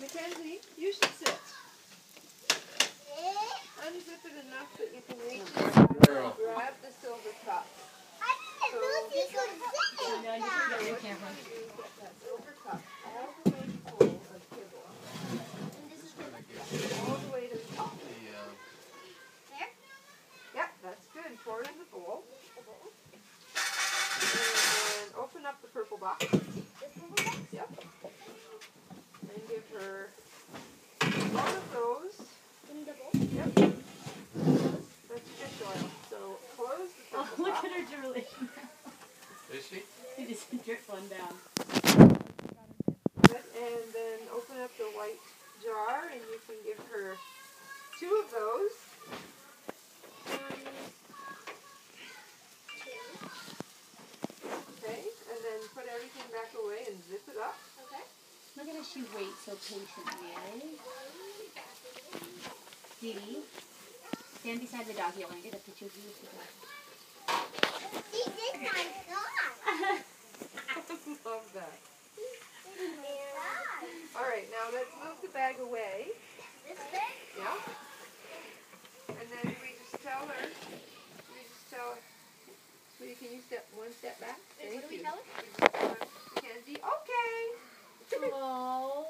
Mackenzie, you should sit. Unzip it enough that you can reach it and grab the silver cup. I didn't know you could sit No, like you that. can get that silver cup all the way full of kibble. All the way to the top. There? Yep, that's good. Pour it in the bowl. And then open up the purple box. Yep. And give her one of those. In the bowl? Yep. That's fish oil. So close the purple box. Look at her drooling. Is she? She just dripped one down. And then open up the white jar and you can give her 2 of those. Okay, and then put everything back away and zip it up. Okay. Look at how she waits so patiently, eh? Dee, stand beside the doggy. I want to get a picture of you with the dog. This is my dog. Love that. Alright, now let's move the bag away. This big? Yeah. And then we just tell her, sweetie, can you step one step back? What do we Thank you. tell her? Mackenzie, okay. Oh.